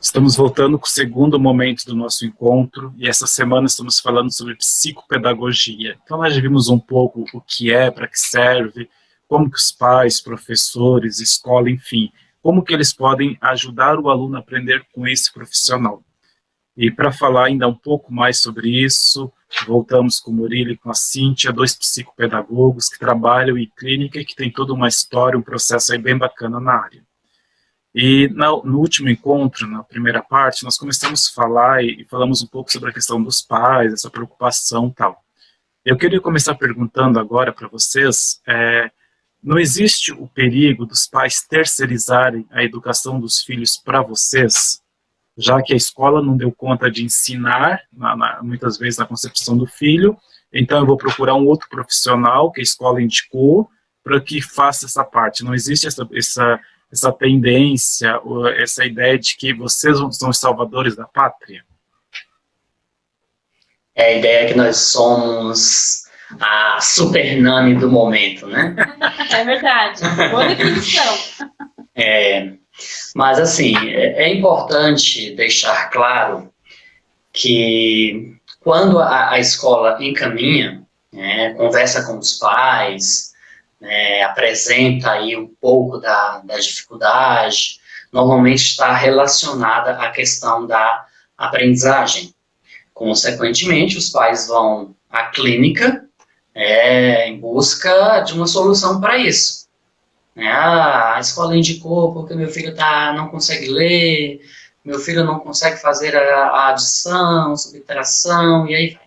Estamos voltando com o segundo momento do nosso encontro e essa semana estamos falando sobre psicopedagogia. Então nós já vimos um pouco o que é, para que serve, como que os pais, professores, escola, enfim, como que eles podem ajudar o aluno a aprender com esse profissional. E para falar ainda um pouco mais sobre isso, voltamos com o Murilo e com a Cíntia, dois psicopedagogos que trabalham em clínica e que tem toda uma história, um processo aí bem bacana na área. E no último encontro, na primeira parte, nós começamos a falar e falamos um pouco sobre a questão dos pais, essa preocupação e tal. Eu queria começar perguntando agora para vocês, não existe o perigo dos pais terceirizarem a educação dos filhos para vocês, já que a escola não deu conta de ensinar, muitas vezes, na concepção do filho, então eu vou procurar um outro profissional que a escola indicou para que faça essa parte. Não existe essa tendência, essa ideia de que vocês são os salvadores da pátria? É a ideia que nós somos a super nani do momento, né? É verdade, boa definição. Mas assim, é importante deixar claro que quando a escola encaminha, conversa com os pais, apresenta aí um pouco da dificuldade, normalmente está relacionada à questão da aprendizagem. Consequentemente, os pais vão à clínica em busca de uma solução para isso. A escola indicou porque meu filho não consegue ler, meu filho não consegue fazer a adição, subtração, e aí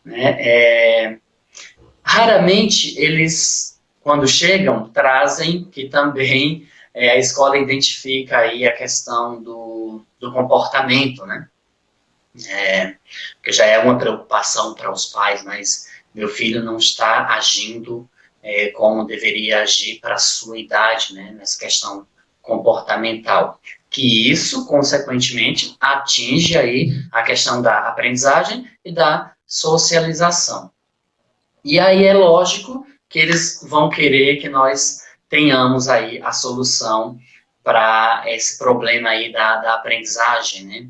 vai. Raramente eles, quando chegam, trazem que também a escola identifica aí a questão do comportamento, né? Porque já é uma preocupação para os pais, mas meu filho não está agindo como deveria agir para a sua idade, né, nessa questão comportamental. Que isso, consequentemente, atinge aí a questão da aprendizagem e da socialização. E aí é lógico que eles vão querer que nós tenhamos aí a solução para esse problema aí da aprendizagem, né?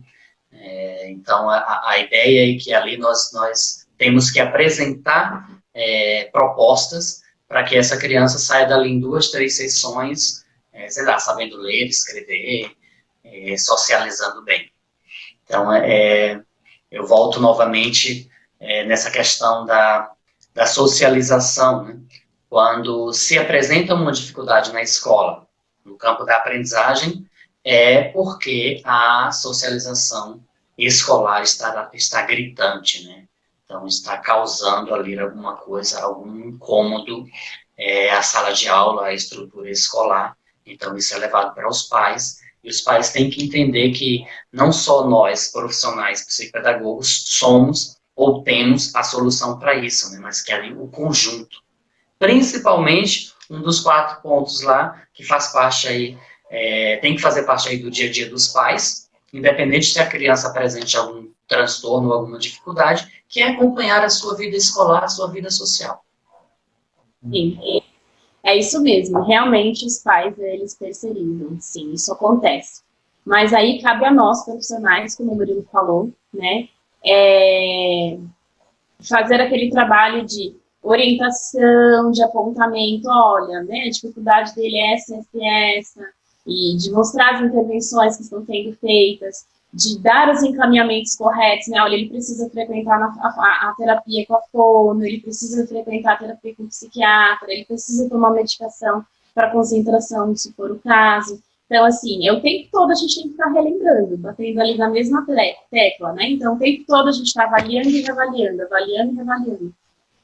Então, a ideia é que ali nós temos que apresentar propostas para que essa criança saia dali em 2, 3 sessões, sei lá, sabendo ler, escrever, socializando bem. Então, eu volto novamente nessa questão da socialização, né? Quando se apresenta uma dificuldade na escola, no campo da aprendizagem, é porque a socialização escolar está gritante, né? Então, está causando ali alguma coisa, algum incômodo, a sala de aula, a estrutura escolar. Então, isso é levado para os pais, e os pais têm que entender que não só nós, profissionais psicopedagogos, somos ou temos a solução para isso, né? Mas que ali o conjunto. Principalmente, um dos 4 pontos lá, que faz parte aí, tem que fazer parte aí do dia a dia dos pais, independente se a criança apresente algum transtorno ou alguma dificuldade, que é acompanhar a sua vida escolar, a sua vida social. Sim, é isso mesmo. Realmente os pais, eles terceirizam, sim, isso acontece. Mas aí cabe a nós, profissionais, como o Murilo falou, né, fazer aquele trabalho de orientação, de apontamento, olha, né, a dificuldade dele é essa, e de mostrar as intervenções que estão sendo feitas, de dar os encaminhamentos corretos, né, olha, ele precisa frequentar a terapia com a fono, ele precisa frequentar a terapia com o psiquiatra, ele precisa tomar medicação para concentração, se for o caso. Então, assim, o tempo todo a gente tem que estar relembrando, batendo ali na mesma tecla, né, então o tempo todo a gente está avaliando e reavaliando, avaliando e reavaliando.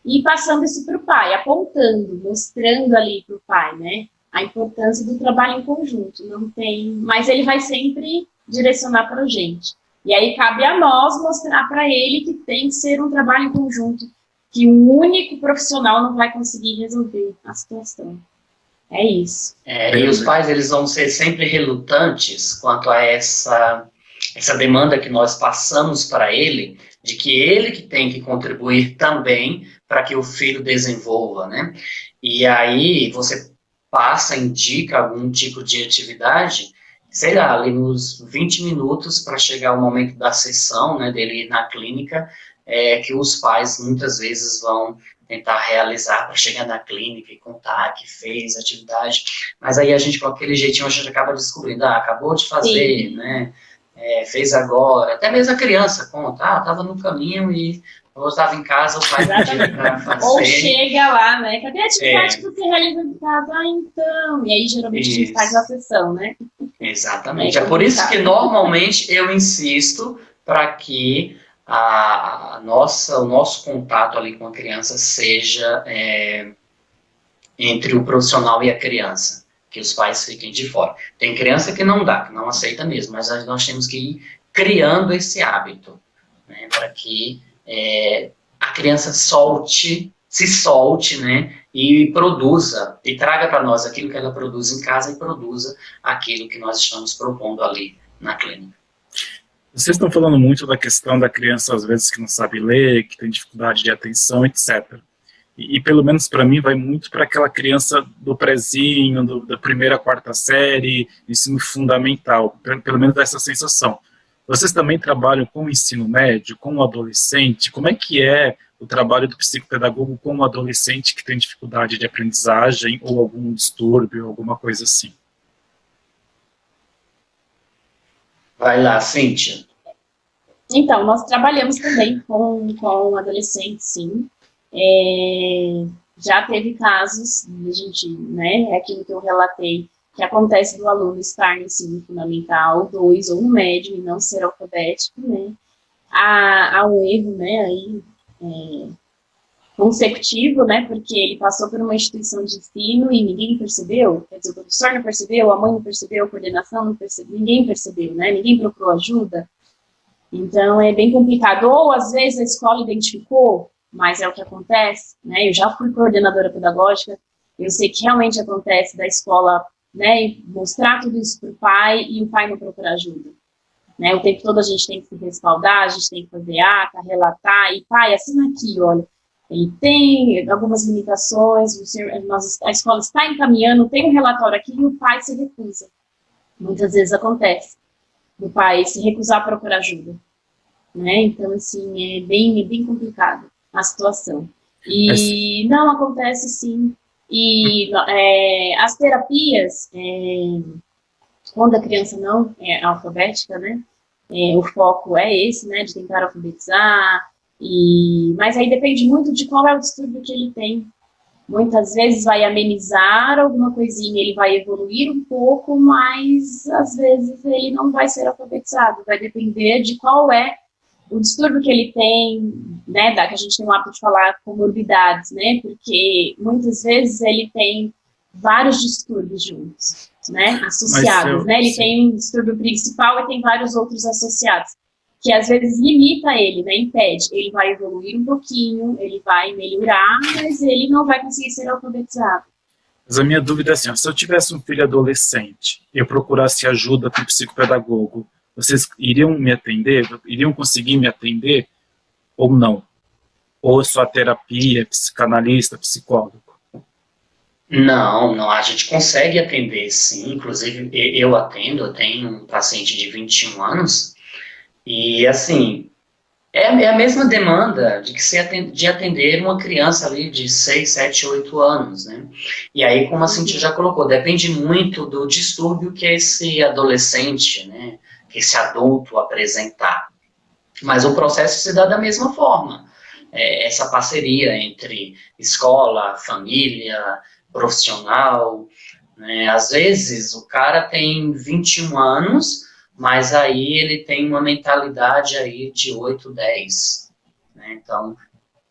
E passando isso para o pai, apontando, mostrando ali para o pai, né, a importância do trabalho em conjunto. Não tem, mas ele vai sempre direcionar para a gente. E aí cabe a nós mostrar para ele que tem que ser um trabalho em conjunto, que um único profissional não vai conseguir resolver a situação. É isso. E os pais, eles vão ser sempre relutantes quanto a essa demanda que nós passamos para ele, de que ele que tem que contribuir também para que o filho desenvolva, né? E aí você indica algum tipo de atividade, sei lá, ali nos 20 minutos para chegar o momento da sessão, né, dele ir na clínica, que os pais muitas vezes vão tentar realizar para chegar na clínica e contar que fez atividade, mas aí a gente, com aquele jeitinho, a gente acaba descobrindo, acabou de fazer, Sim. né, fez agora, até mesmo a criança conta, estava no caminho e eu estava em casa, o pai pediu para fazer. Ou chega lá, né? Cadê a atividade É. que você realiza em casa? Então. E aí, geralmente, a gente faz Isso. a sessão, né? Exatamente. É por isso que, normalmente, eu insisto para que o nosso contato ali com a criança seja entre o profissional e a criança, que os pais fiquem de fora. Tem criança que não dá, que não aceita mesmo, mas nós temos que ir criando esse hábito, né, para que a criança se solte, né, e produza, e traga para nós aquilo que ela produz em casa e produza aquilo que nós estamos propondo ali na clínica. Vocês estão falando muito da questão da criança, às vezes, que não sabe ler, que tem dificuldade de atenção, etc. E pelo menos para mim, vai muito para aquela criança do prezinho, da primeira à quarta série, ensino fundamental, pelo menos dessa sensação. Vocês também trabalham com o ensino médio, com o adolescente? Como é que é o trabalho do psicopedagogo com o adolescente que tem dificuldade de aprendizagem ou algum distúrbio, alguma coisa assim? Vai lá, Cíntia. Então, nós trabalhamos também com adolescentes, sim. Já teve casos, a gente, né, é aquilo que eu relatei, que acontece do aluno estar no ensino fundamental 2 ou no médio e não ser alfabético, né, há um erro, né, aí, consecutivo, né, porque ele passou por uma instituição de ensino e ninguém percebeu, quer dizer, o professor não percebeu, a mãe não percebeu, a coordenação não percebeu, ninguém percebeu, né, ninguém procurou ajuda. Então, é bem complicado. Ou, às vezes, a escola identificou, mas é o que acontece, né? Eu já fui coordenadora pedagógica, eu sei que realmente acontece da escola, né, mostrar tudo isso para o pai e o pai não procurar ajuda. Né? O tempo todo a gente tem que se respaldar, a gente tem que fazer ata, relatar, e pai, assina aqui, olha, ele tem algumas limitações, a escola está encaminhando, tem um relatório aqui e o pai se recusa. Muitas vezes acontece do pai se recusar a procurar ajuda, né? Então, assim, é bem complicado a situação. E não acontece, sim. E as terapias, quando a criança não é alfabética, né? O foco é esse, né? De tentar alfabetizar. Mas aí depende muito de qual é o distúrbio que ele tem. Muitas vezes vai amenizar alguma coisinha, ele vai evoluir um pouco, mas às vezes ele não vai ser alfabetizado. Vai depender de qual é o distúrbio que ele tem, né, que a gente tem o hábito de falar comorbidades, né, porque muitas vezes ele tem vários distúrbios juntos, né, associados, né, ele tem um distúrbio principal e tem vários outros associados, que às vezes limita ele, né, impede. Ele vai evoluir um pouquinho, ele vai melhorar, mas ele não vai conseguir ser alfabetizado. Mas a minha dúvida é assim, se eu tivesse um filho adolescente e eu procurasse ajuda com um psicopedagogo, vocês iriam me atender? Iriam conseguir me atender ou não? Ou só terapia, psicanalista, psicólogo? Não, a gente consegue atender, sim. Inclusive, eu atendo, eu tenho um paciente de 21 anos, e, assim, é a mesma demanda de atender uma criança ali de 6, 7, 8 anos, né? E aí, como a Cintia já colocou, depende muito do distúrbio que esse adolescente, né, que esse adulto apresentar. Mas o processo se dá da mesma forma. Essa parceria entre escola, família, profissional, né? Às vezes o cara tem 21 anos, mas aí ele tem uma mentalidade aí de 8, 10. Né? Então,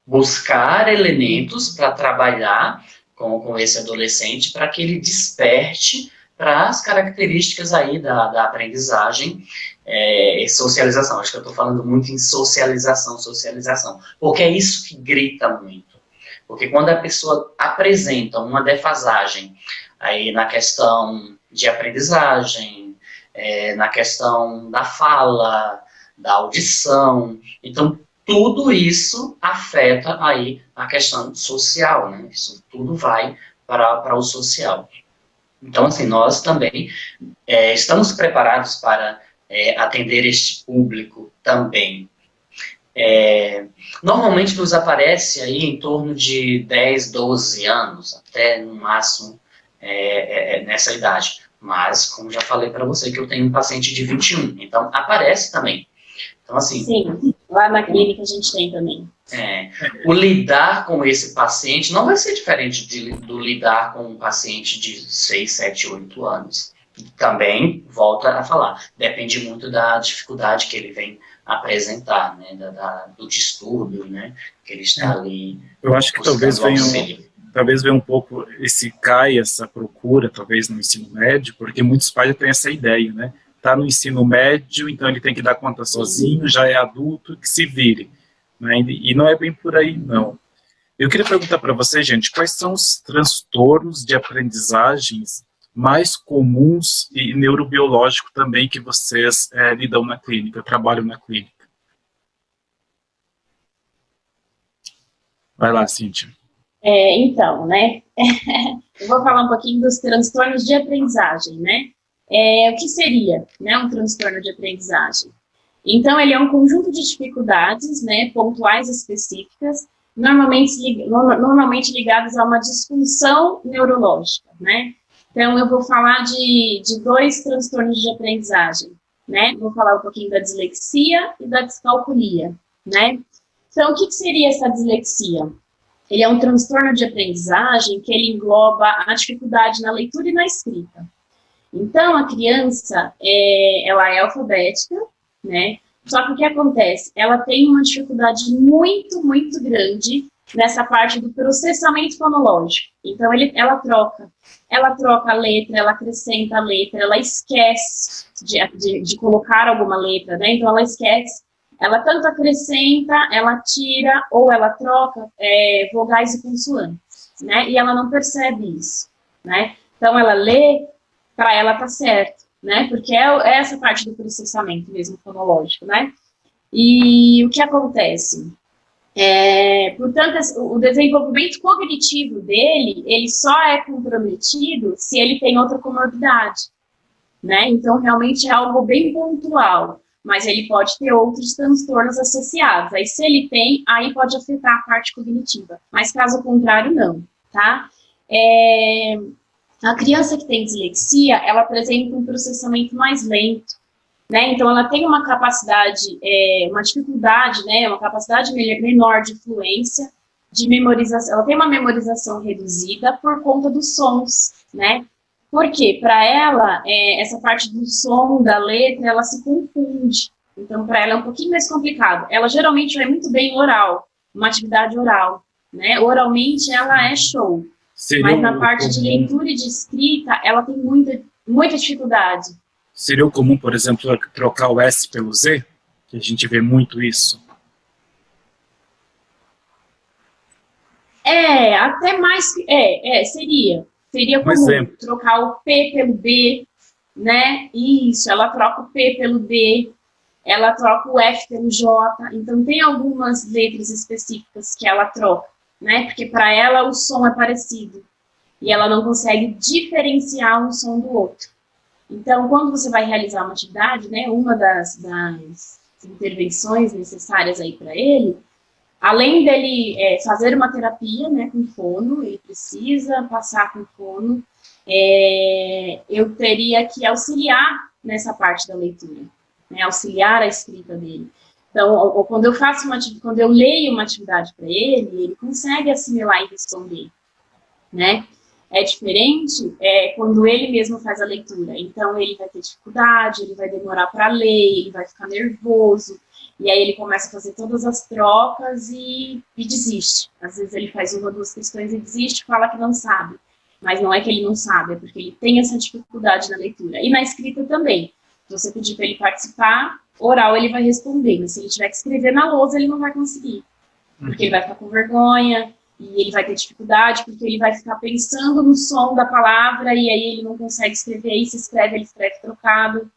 buscar elementos para trabalhar com esse adolescente para que ele desperte para as características aí da aprendizagem e socialização. Acho que eu estou falando muito em socialização, porque é isso que grita muito. Porque quando a pessoa apresenta uma defasagem aí na questão de aprendizagem, na questão da fala, da audição, então tudo isso afeta aí a questão social, né? Isso tudo vai para o social. Então, assim, nós também estamos preparados para atender este público também. Normalmente nos aparece aí em torno de 10, 12 anos, até no máximo nessa idade. Mas, como já falei para você, que eu tenho um paciente de 21, então aparece também. Então, assim... Sim, lá na clínica a gente tem também. O lidar com esse paciente não vai ser diferente do lidar com um paciente de 6, 7, 8 anos. Também, volta a falar, depende muito da dificuldade que ele vem apresentar, né, do distúrbio, né, que ele está ali. Eu acho que talvez venha um pouco essa procura, talvez no ensino médio, porque muitos pais já têm essa ideia, né? Está no ensino médio, então ele tem que dar conta sozinho, já é adulto, que se vire. Né? E não é bem por aí, não. Eu queria perguntar para você, gente, quais são os transtornos de aprendizagens mais comuns e neurobiológicos também que vocês lidam na clínica, trabalham na clínica? Vai lá, Cíntia. Então, né, eu vou falar um pouquinho dos transtornos de aprendizagem, né? O que seria, né, um transtorno de aprendizagem? Então, ele é um conjunto de dificuldades, né, pontuais específicas, normalmente ligadas a uma disfunção neurológica, né? Então, eu vou falar de 2 transtornos de aprendizagem, né? Vou falar um pouquinho da dislexia e da descalculia, né? Então, o que seria essa dislexia? Ele é um transtorno de aprendizagem que ele engloba a dificuldade na leitura e na escrita. Então, a criança, ela é alfabética, né? Só que o que acontece? Ela tem uma dificuldade muito, muito grande nessa parte do processamento fonológico. Então, ela troca a letra, ela acrescenta a letra, ela esquece de colocar alguma letra, né? Então, ela esquece. Ela tanto acrescenta, ela tira ou ela troca vogais e consoantes, né? E ela não percebe isso, né? Então, ela lê, para ela tá certo, né? Porque é essa parte do processamento mesmo fonológico, né? E o que acontece? Portanto, o desenvolvimento cognitivo dele, ele só é comprometido se ele tem outra comorbidade, né? Então, realmente é algo bem pontual, mas ele pode ter outros transtornos associados. Aí, se ele tem, aí pode afetar a parte cognitiva. Mas, caso contrário, não, tá? A criança que tem dislexia, ela apresenta um processamento mais lento, né? Então, ela tem uma capacidade, uma dificuldade, né? Uma capacidade menor de fluência, de memorização. Ela tem uma memorização reduzida por conta dos sons, né? Porque, para ela, essa parte do som, da letra, ela se confunde. Então, para ela é um pouquinho mais complicado. Ela geralmente vai muito bem oral, uma atividade oral, né? Oralmente, ela é show. Mas na parte de leitura e de escrita, ela tem muita dificuldade. Seria o comum, por exemplo, trocar o S pelo Z? Que a gente vê muito isso. Até mais... Seria comum trocar o P pelo B, né? Isso, ela troca o P pelo D, ela troca o F pelo J. Então, tem algumas letras específicas que ela troca, né? Porque para ela o som é parecido. E ela não consegue diferenciar um som do outro. Então, quando você vai realizar uma atividade, né? Uma das intervenções necessárias aí para ele, além dele fazer uma terapia, né, com fono, ele precisa passar com fono, eu teria que auxiliar nessa parte da leitura, né, auxiliar a escrita dele. Então, quando eu leio uma atividade para ele consegue assimilar e responder, né? É diferente quando ele mesmo faz a leitura. Então, ele vai ter dificuldade, ele vai demorar para ler, ele vai ficar nervoso, e aí ele começa a fazer todas as trocas e desiste. Às vezes ele faz 1 ou 2 questões e desiste, fala que não sabe. Mas não é que ele não sabe, é porque ele tem essa dificuldade na leitura. E na escrita também. Se você pedir para ele participar, oral ele vai responder, mas se ele tiver que escrever na lousa, ele não vai conseguir. Porque ele vai ficar com vergonha, e ele vai ter dificuldade, porque ele vai ficar pensando no som da palavra, e aí ele não consegue escrever, e se escreve, ele escreve trocado.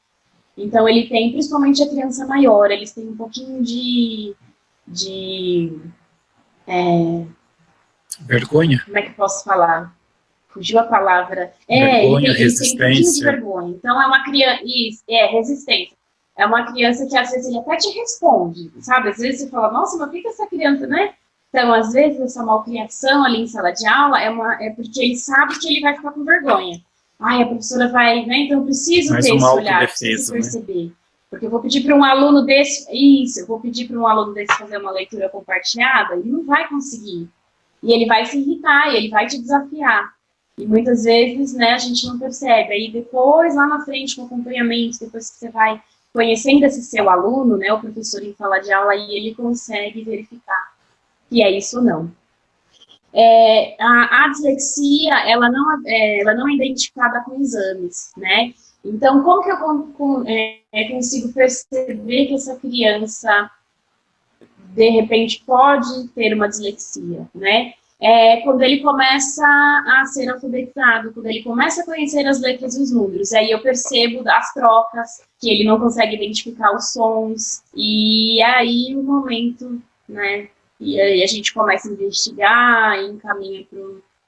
Então, ele tem, principalmente a criança maior, eles têm um pouquinho de vergonha? Como é que eu posso falar? fugiu a palavra. Vergonha, ele tem um pouquinho de resistência. vergonha. Então, é uma criança. Isso, resistência. É uma criança que às vezes ele até te responde, sabe? Às vezes você fala, nossa, mas por que essa criança, né? Então, às vezes, essa malcriação ali em sala de aula é porque ele sabe que ele vai ficar com vergonha. Ai, a professora vai, né? Então, eu preciso Mais ter uma esse olhar, autodefesa, preciso perceber. Porque eu vou pedir para um aluno desse, eu vou pedir para um aluno desse fazer uma leitura compartilhada, ele não vai conseguir. E ele vai se irritar, e ele vai te desafiar. E muitas vezes, né, a gente não percebe. Aí depois, lá na frente, com acompanhamento, depois que você vai conhecendo esse seu aluno, né, o professor em sala de aula, aí ele consegue verificar que é isso ou não. A dislexia, ela não é identificada com exames, né? Então, como que eu consigo perceber que essa criança, de repente, pode ter uma dislexia, né? Quando ele começa a ser alfabetizado, quando ele começa a conhecer as letras e os números, aí eu percebo as trocas, que ele não consegue identificar os sons, e aí o momento, né? E aí a gente começa a investigar e encaminha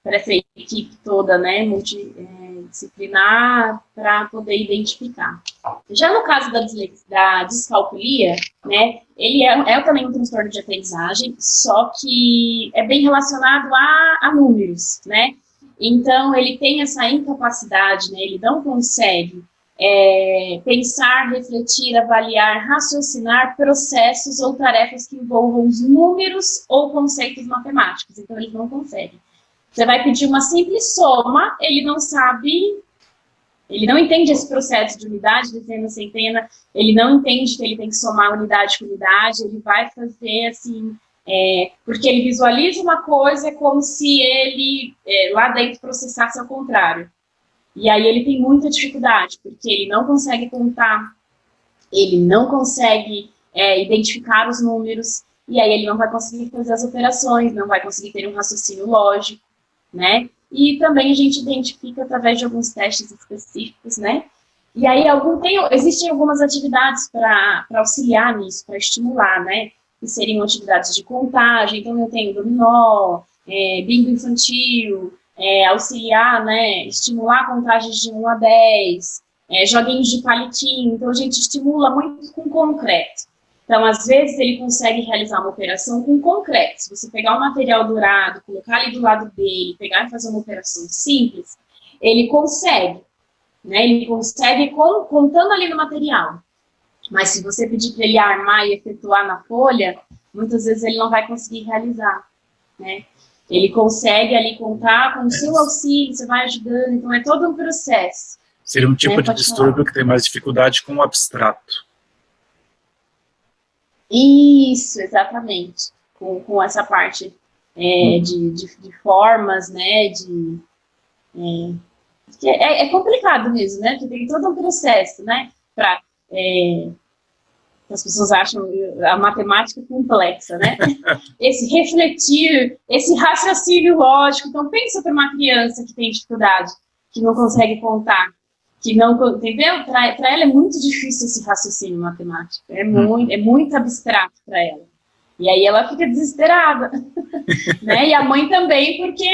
para essa equipe toda, né, multidisciplinar, para poder identificar. Já no caso da descalculia, né, ele é também um transtorno de aprendizagem, só que é bem relacionado a números, né? Então, ele tem essa incapacidade, né, ele não consegue pensar, refletir, avaliar, raciocinar processos ou tarefas que envolvam os números ou conceitos matemáticos. Então, ele não consegue. Você vai pedir uma simples soma, ele não sabe, ele não entende esse processo de unidade, dezena, centena, ele não entende que ele tem que somar unidade com unidade, ele vai fazer assim, porque ele visualiza uma coisa como se ele, lá dentro, processasse ao contrário. E aí ele tem muita dificuldade, porque ele não consegue contar, ele não consegue identificar os números, e aí ele não vai conseguir fazer as operações, não vai conseguir ter um raciocínio lógico, né? E também a gente identifica através de alguns testes específicos, né? E aí existem algumas atividades para auxiliar nisso, para estimular, né? Que seriam atividades de contagem, então eu tenho dominó, bingo infantil, auxiliar, né, estimular contagens de 1 a 10, joguinhos de palitinho, então a gente estimula muito com concreto. Então, às vezes, ele consegue realizar uma operação com concreto. Se você pegar um material dourado, colocar ali do lado dele, pegar e fazer uma operação simples, ele consegue, né, ele consegue contando ali no material. Mas se você pedir para ele armar e efetuar na folha, muitas vezes ele não vai conseguir realizar, né? Ele consegue ali contar com o seu auxílio, você vai ajudando, então é todo um processo. Seria um tipo de distúrbio que tem mais dificuldade com o abstrato. Isso, exatamente. Com essa parte de formas, né, é complicado mesmo, né, porque tem todo um processo, né, para... as pessoas acham a matemática complexa, né? Esse refletir, esse raciocínio lógico. Então, pensa para uma criança que tem dificuldade, que não consegue contar, que não... Entendeu? Para ela é muito difícil esse raciocínio matemático. É muito abstrato para ela. E aí ela fica desesperada. Né? E a mãe também, porque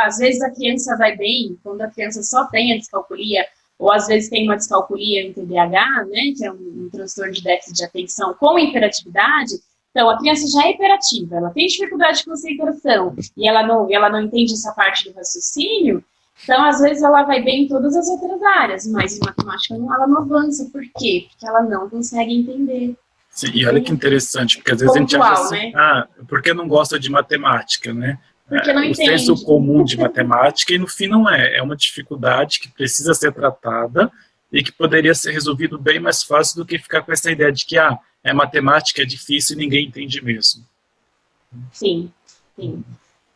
às vezes a criança vai bem, quando a criança só tem a descalculia, ou às vezes tem uma descalculia em TDAH, né, que é um transtorno de déficit de atenção com hiperatividade. Então, a criança já é hiperativa, ela tem dificuldade de concentração, e ela não entende essa parte do raciocínio, então, às vezes, ela vai bem em todas as outras áreas, mas em matemática ela não avança. Por quê? Porque ela não consegue entender. Sim, e olha que interessante, porque às vezes pontual, a gente acha assim, né? por que não gosta de matemática, né? Porque não o entende. senso comum de matemática, e no fim não é uma dificuldade que precisa ser tratada e que poderia ser resolvido bem mais fácil do que ficar com essa ideia de que matemática é difícil e ninguém entende mesmo. Sim, sim.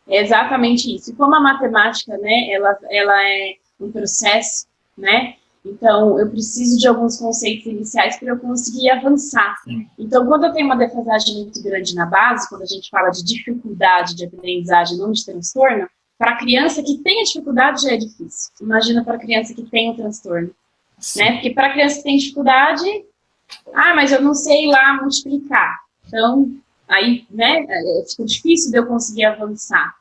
É exatamente isso. E como a matemática, né, ela é um processo, né, então eu preciso de alguns conceitos iniciais para eu conseguir avançar. Sim. Então, quando eu tenho uma defasagem muito grande na base, quando a gente fala de dificuldade de aprendizagem, não de transtorno, para a criança que tem a dificuldade já é difícil. Imagina para a criança que tem o transtorno. Né? Porque para a criança que tem dificuldade, mas eu não sei lá multiplicar. Então, aí, né, fica difícil de eu conseguir avançar.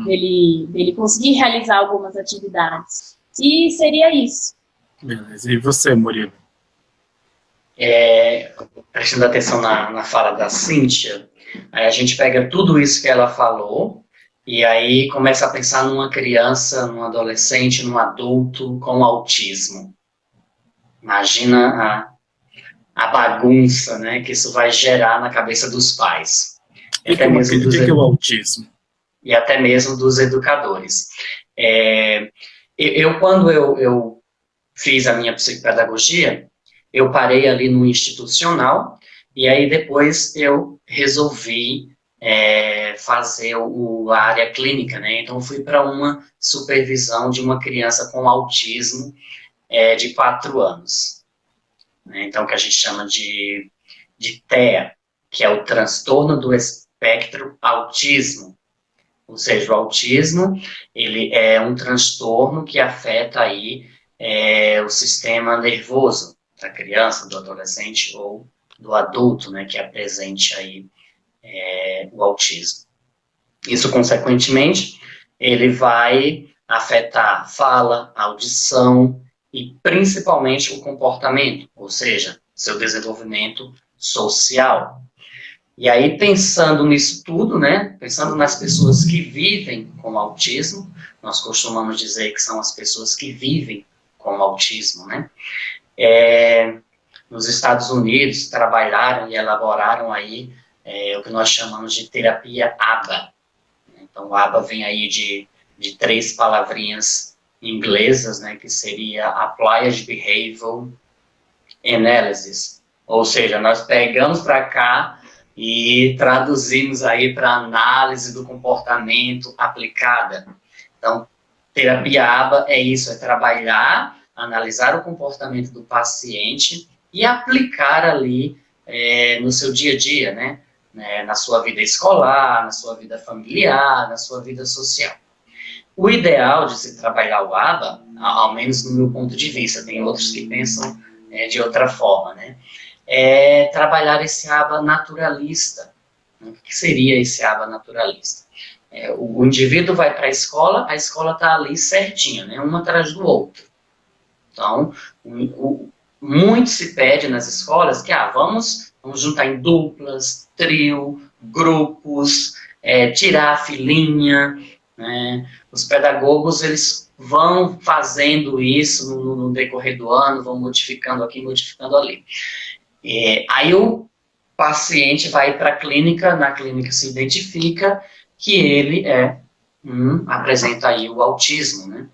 dele conseguir realizar algumas atividades. E seria isso. Beleza. E você, Murilo? Prestando atenção na fala da Cíntia, aí a gente pega tudo isso que ela falou e aí começa a pensar numa criança, num adolescente, num adulto com autismo. Imagina a bagunça, né, que isso vai gerar na cabeça dos pais. O que é o autismo? E até mesmo dos educadores. Quando eu fiz a minha psicopedagogia, eu parei ali no institucional, e aí depois eu resolvi fazer a área clínica, né? Então fui para uma supervisão de uma criança com autismo de 4 anos. Né? Então, que a gente chama de TEA, que é o transtorno do espectro autismo. Ou seja, o autismo, ele é um transtorno que afeta aí o sistema nervoso da criança, do adolescente ou do adulto, né, que apresente aí o autismo. Isso, consequentemente, ele vai afetar a fala, a audição e principalmente o comportamento, ou seja, seu desenvolvimento social. E aí, pensando nisso tudo, né, pensando nas pessoas que vivem com autismo, nós costumamos dizer que são as pessoas que vivem com autismo, né? Nos Estados Unidos, trabalharam e elaboraram aí o que nós chamamos de terapia ABA. Então, o ABA vem aí de 3 palavrinhas inglesas, né, que seria Applied Behavioral Analysis. Ou seja, nós pegamos para cá e traduzimos aí para análise do comportamento aplicada. Então, terapia ABA é isso, é trabalhar, analisar o comportamento do paciente e aplicar ali no seu dia a dia, né? Na sua vida escolar, na sua vida familiar, na sua vida social. O ideal de se trabalhar o ABA, ao menos no meu ponto de vista, tem outros que pensam de outra forma, né? É trabalhar esse ABA naturalista. O que seria esse ABA naturalista? O indivíduo vai para a escola está ali certinha, né? Um atrás do outro. Então, muito se pede nas escolas que vamos juntar em duplas, trio, grupos, tirar a filinha, né? Os pedagogos, eles vão fazendo isso no decorrer do ano, vão modificando aqui, modificando ali. Aí o paciente vai para a clínica, na clínica se identifica que ele apresenta aí o autismo, né?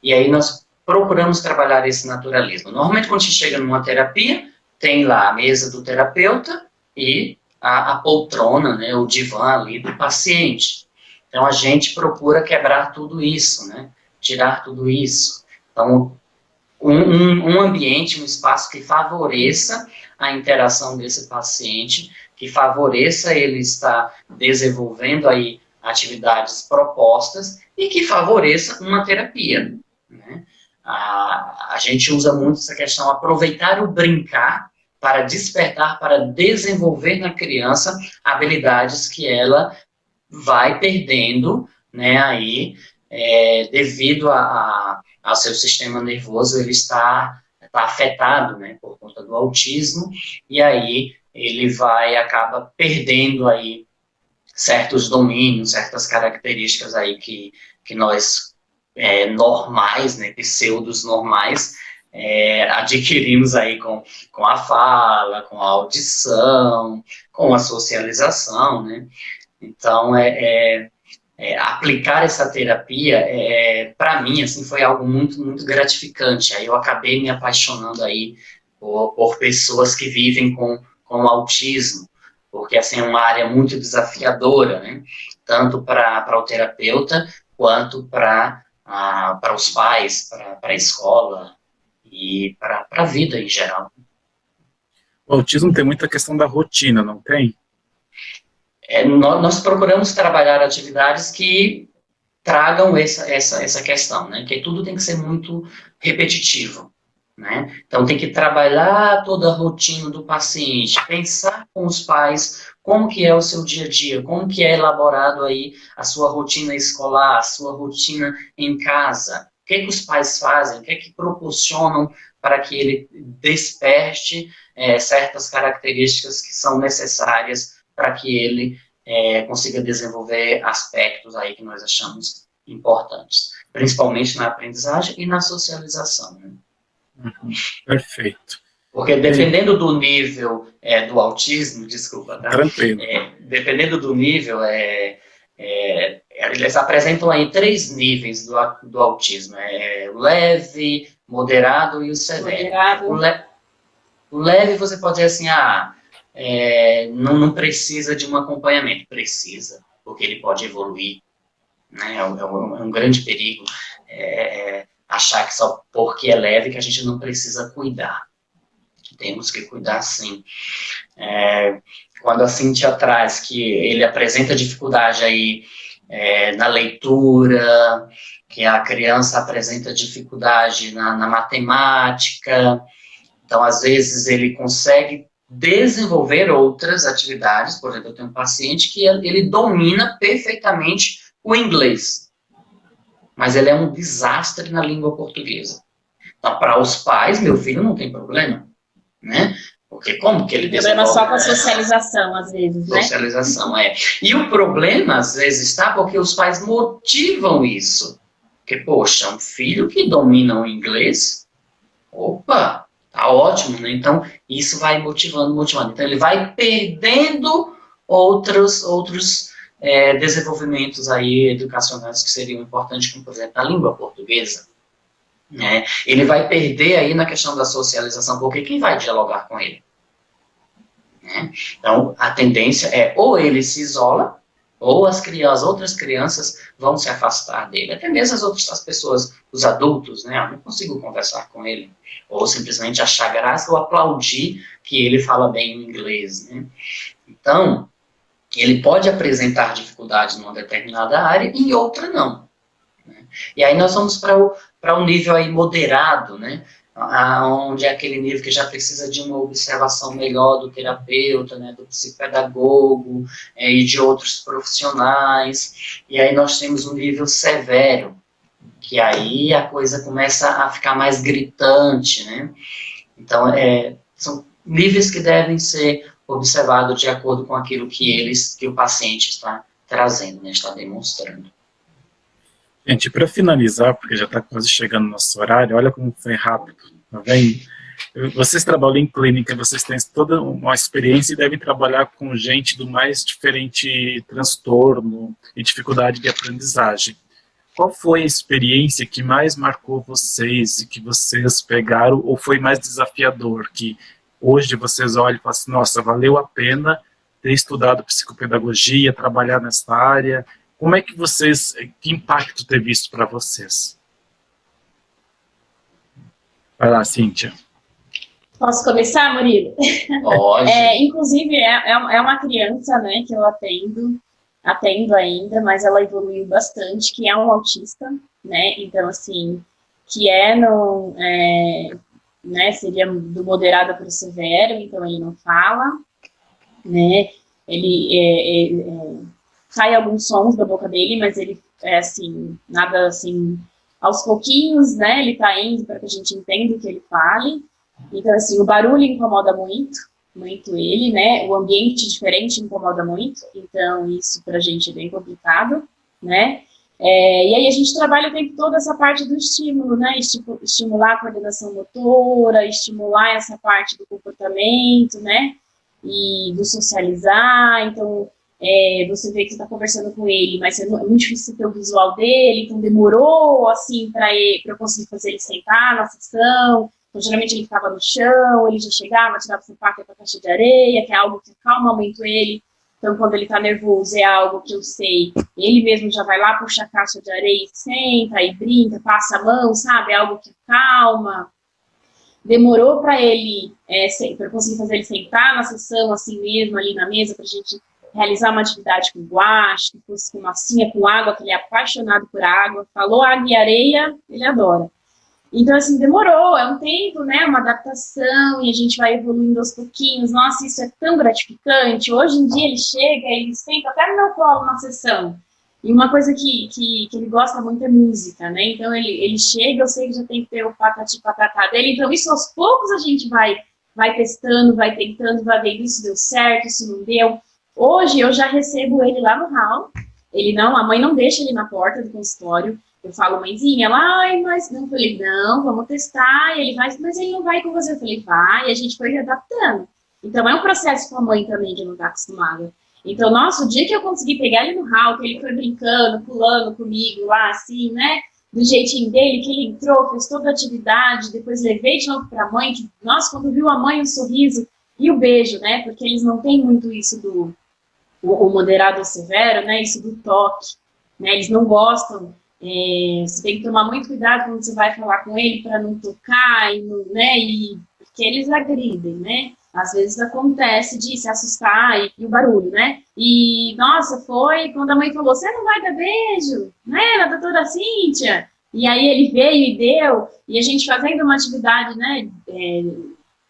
E aí nós procuramos trabalhar esse naturalismo. Normalmente, quando a gente chega numa terapia, tem lá a mesa do terapeuta e a poltrona, né, o divã ali do paciente. Então, a gente procura quebrar tudo isso, né, tirar tudo isso. Então, um ambiente, um espaço que favoreça a interação desse paciente, que favoreça ele estar desenvolvendo aí atividades propostas e que favoreça uma terapia, né? A gente usa muito essa questão, aproveitar o brincar para despertar, para desenvolver na criança habilidades que ela vai perdendo, né, aí, devido ao seu sistema nervoso, ele está afetado, né, por conta do autismo, e aí ele acaba perdendo aí certos domínios, certas características aí que nós normais, né, pseudos normais, adquirimos aí com a fala, com a audição, com a socialização, né? Então, aplicar essa terapia, para mim, assim, foi algo muito, muito gratificante. Aí eu acabei me apaixonando aí por pessoas que vivem com autismo, porque, assim, é uma área muito desafiadora, né? Tanto para o terapeuta, quanto para os pais, para a escola e para a vida em geral. O autismo tem muita questão da rotina, não tem? Nós procuramos trabalhar atividades que tragam essa questão, né? Que tudo tem que ser muito repetitivo. né? Então, tem que trabalhar toda a rotina do paciente, pensar com os pais como que é o seu dia a dia, como que é elaborado aí a sua rotina escolar, a sua rotina em casa, o que os pais fazem, o que proporcionam para que ele desperte certas características que são necessárias para que ele consiga desenvolver aspectos aí que nós achamos importantes, principalmente na aprendizagem e na socialização, né? Uhum, perfeito. Porque dependendo do nível do autismo, desculpa, tá? Tranquilo. Dependendo do nível, eles apresentam aí 3 níveis do autismo. O leve, moderado e o severo. O leve você pode dizer assim, não precisa de um acompanhamento. Precisa, porque ele pode evoluir, né? É um grande perigo achar que só porque é leve que a gente não precisa cuidar. Temos que cuidar, sim. Quando a Cíntia traz que ele apresenta dificuldade aí na leitura, que a criança apresenta dificuldade na matemática, então, às vezes, ele consegue desenvolver outras atividades. Por exemplo, eu tenho um paciente que ele domina perfeitamente o inglês, mas ele é um desastre na língua portuguesa. Então, para os pais, meu filho não tem problema, né? Porque como que ele desenvolve? O problema só com a socialização, às vezes, né? Socialização, E o problema, às vezes, está porque os pais motivam isso. Porque, poxa, um filho que domina o inglês, opa, tá ótimo, né? Então, isso vai motivando. Então, ele vai perdendo outros desenvolvimentos aí educacionais que seriam importantes, como, por exemplo, a língua portuguesa. Ele vai perder aí na questão da socialização, porque quem vai dialogar com ele? Então, a tendência é ou ele se isola, ou as outras crianças vão se afastar dele, até mesmo as pessoas, os adultos, né? Eu não consigo conversar com ele, ou simplesmente achar graça ou aplaudir que ele fala bem inglês, né? Então, ele pode apresentar dificuldades numa determinada área e em outra não. E aí nós vamos para um nível aí moderado, né? Onde é aquele nível que já precisa de uma observação melhor do terapeuta, né, do psicopedagogo e de outros profissionais. E aí nós temos um nível severo, que aí a coisa começa a ficar mais gritante, né? Então, são níveis que devem ser observados de acordo com aquilo que o paciente está trazendo, né, está demonstrando. Gente, para finalizar, porque já está quase chegando o nosso horário, olha como foi rápido, tá vendo? Vocês trabalham em clínica, vocês têm toda uma experiência e devem trabalhar com gente do mais diferente transtorno e dificuldade de aprendizagem. Qual foi a experiência que mais marcou vocês e que vocês pegaram, ou foi mais desafiador, que hoje vocês olham e falam assim, nossa, valeu a pena ter estudado psicopedagogia, trabalhar nessa área? Como é que que impacto teve isso para vocês? Vai lá, Cíntia. Posso começar, Murilo? Pode. Inclusive, é uma criança, né, que eu atendo ainda, mas ela evoluiu bastante, que é um autista, né, então, assim, que né, seria do moderado para o severo, então ele não fala, né, ele sai alguns sons da boca dele, mas ele assim, nada assim, aos pouquinhos, né, ele tá indo para que a gente entenda o que ele fale. Então, assim, o barulho incomoda muito ele, né, o ambiente diferente incomoda muito, então isso pra gente é bem complicado, né. E aí a gente trabalha o tempo todo essa parte do estímulo, né, estimular a coordenação motora, estimular essa parte do comportamento, né, e do socializar. Então, você vê que você está conversando com ele, mas é muito difícil ter o visual dele, então demorou, assim, para eu conseguir fazer ele sentar na sessão. Então, geralmente ele ficava no chão, ele já chegava, tirava o sapato para a caixa de areia, que é algo que acalma muito ele. Então, quando ele está nervoso, é algo que eu sei, ele mesmo já vai lá, puxa a caixa de areia e senta, e brinca, passa a mão, sabe? É algo que acalma. Demorou para ele, para conseguir fazer ele sentar na sessão, assim mesmo, ali na mesa, para a gente realizar uma atividade com guache, com massinha, com água, que ele é apaixonado por água. Falou água e areia, ele adora. Então, assim, demorou, é um tempo, né, uma adaptação, e a gente vai evoluindo aos pouquinhos. Nossa, isso é tão gratificante. Hoje em dia ele chega, ele senta até no meu colo na sessão. E uma coisa que ele gosta muito é música, né? Então ele chega, eu sei que já tem que ter o patati patatá dele. Então isso aos poucos a gente vai testando, vai tentando, vai vendo isso deu certo, isso não deu. Hoje eu já recebo ele lá no hall. Ele não, a mãe não deixa ele na porta do consultório. Eu falo, mãezinha, ela, ai, mas não. Eu falei, não, vamos testar. E ele vai, mas ele não vai com você. Eu falei, vai. E a gente foi adaptando. Então é um processo com a mãe também que não está acostumada. Então, nossa, o dia que eu consegui pegar ele no hall, que ele foi brincando, pulando comigo lá, assim, né? Do jeitinho dele, que ele entrou, fez toda a atividade, depois levei de novo para a mãe, que, nossa, quando viu a mãe, o sorriso e o beijo, né? Porque eles não têm muito isso do o moderado ou severo, né? Isso do toque, né? Eles não gostam. Você tem que tomar muito cuidado quando você vai falar com ele para não tocar, e não, né? E porque eles agridem, né? Às vezes acontece de se assustar e o barulho, né? E, nossa, foi quando a mãe falou, você não vai dar beijo, né, na doutora Cíntia? E aí ele veio e deu, e a gente fazendo uma atividade, né,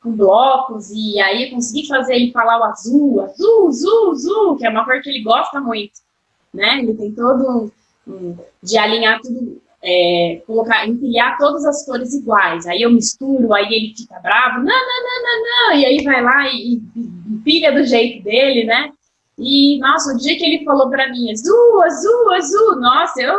com blocos, e aí eu consegui fazer ele falar o azul, azul, azul, azul, que é uma cor que ele gosta muito, né? Ele tem todo de alinhar tudo, colocar, empilhar todas as cores iguais. Aí eu misturo, aí ele fica bravo, não, não, não, não, não, e aí vai lá e empilha do jeito dele, né? E, nossa, o dia que ele falou pra mim, azul, azul, azul, nossa, eu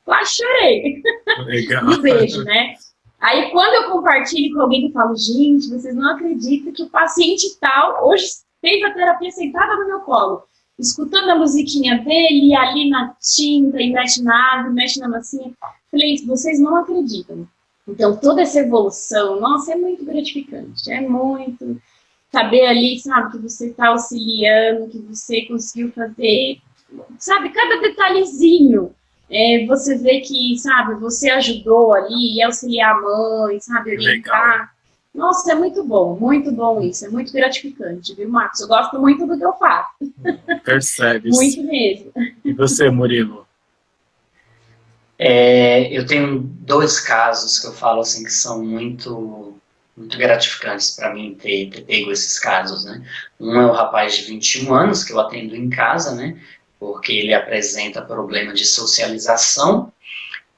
quase chorei. Legal. E o beijo, né? Aí, quando eu compartilho com alguém, eu falo, gente, vocês não acreditam que o paciente tal hoje fez a terapia sentada no meu colo, escutando a musiquinha dele, ali na tinta, e mexe na água, mexe na massinha. Falei, vocês não acreditam. Então, toda essa evolução, nossa, é muito gratificante. É muito saber ali, sabe, que você está auxiliando, que você conseguiu fazer, sabe, cada detalhezinho. Você vê que, sabe, você ajudou ali e auxiliar a mãe, sabe, orientar. Legal. Nossa, é muito bom isso, é muito gratificante, viu, Marcos? Eu gosto muito do que eu faço. Percebe. Muito mesmo. E você, Murilo? Eu tenho 2 casos que eu falo assim que são muito gratificantes para mim ter pego esses casos, né? Um é o rapaz de 21 anos que eu atendo em casa, né? Porque ele apresenta problema de socialização.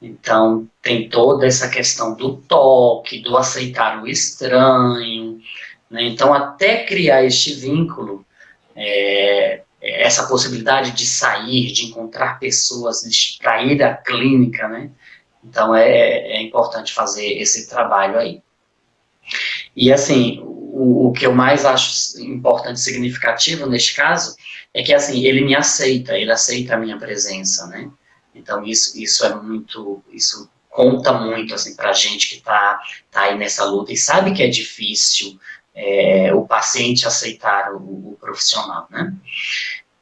Então, tem toda essa questão do toque, do aceitar o estranho, né? Então, até criar este vínculo, essa possibilidade de sair, de encontrar pessoas, para ir à clínica, né? Então, é importante fazer esse trabalho aí. E, assim, o que eu mais acho importante e significativo neste caso é que, assim, ele aceita a minha presença, né? Então, isso é muito, isso conta muito, assim, pra gente que tá aí nessa luta e sabe que é difícil o paciente aceitar o profissional, né?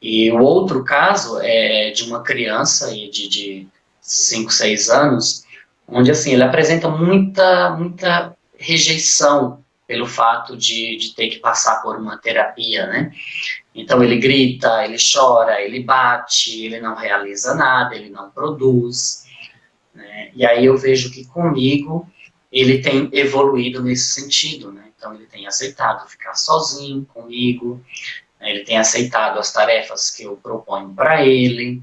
E o outro caso é de uma criança de 5, 6 anos, onde, assim, ele apresenta muita rejeição pelo fato de ter que passar por uma terapia, né? Então, ele grita, ele chora, ele bate, ele não realiza nada, ele não produz, né? E aí eu vejo que comigo ele tem evoluído nesse sentido, né? Então, ele tem aceitado ficar sozinho comigo, né? Ele tem aceitado as tarefas que eu proponho para ele.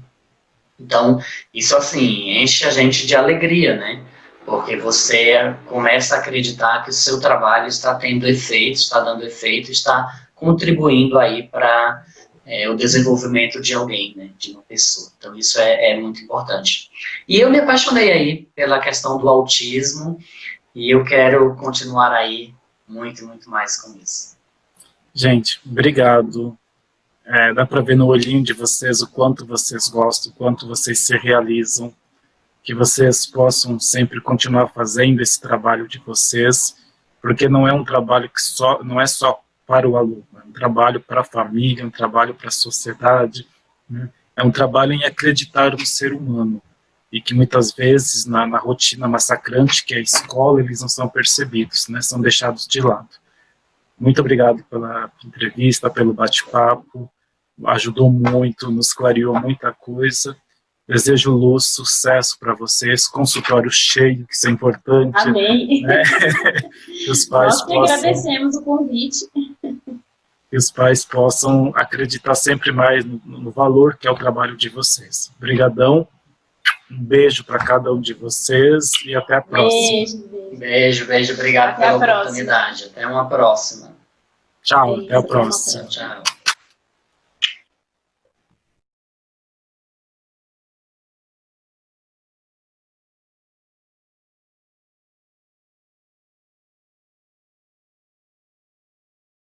Então, isso, assim, enche a gente de alegria, né? Porque você começa a acreditar que o seu trabalho está tendo efeito, está dando efeito, está contribuindo aí para o desenvolvimento de alguém, né, de uma pessoa. Então, isso é muito importante. E eu me apaixonei aí pela questão do autismo e eu quero continuar aí muito mais com isso. Gente, obrigado. Dá para ver no olhinho de vocês o quanto vocês gostam, o quanto vocês se realizam, que vocês possam sempre continuar fazendo esse trabalho de vocês, porque não é um trabalho que não é só para o aluno, é um trabalho para a família, é um trabalho para a sociedade, né? É um trabalho em acreditar no ser humano, e que muitas vezes na rotina massacrante que é a escola, eles não são percebidos, né? São deixados de lado. Muito obrigado pela entrevista, pelo bate-papo, ajudou muito, nos clareou muita coisa, Desejo luz, sucesso para vocês, consultório cheio, que isso é importante. Amém. Né? Que os pais Nós que agradecemos o convite. Que os pais possam acreditar sempre mais no valor que é o trabalho de vocês. Obrigadão, um beijo para cada um de vocês e até a próxima. Beijo, obrigado até pela oportunidade. Até uma próxima. Tchau, até a próxima. Tchau.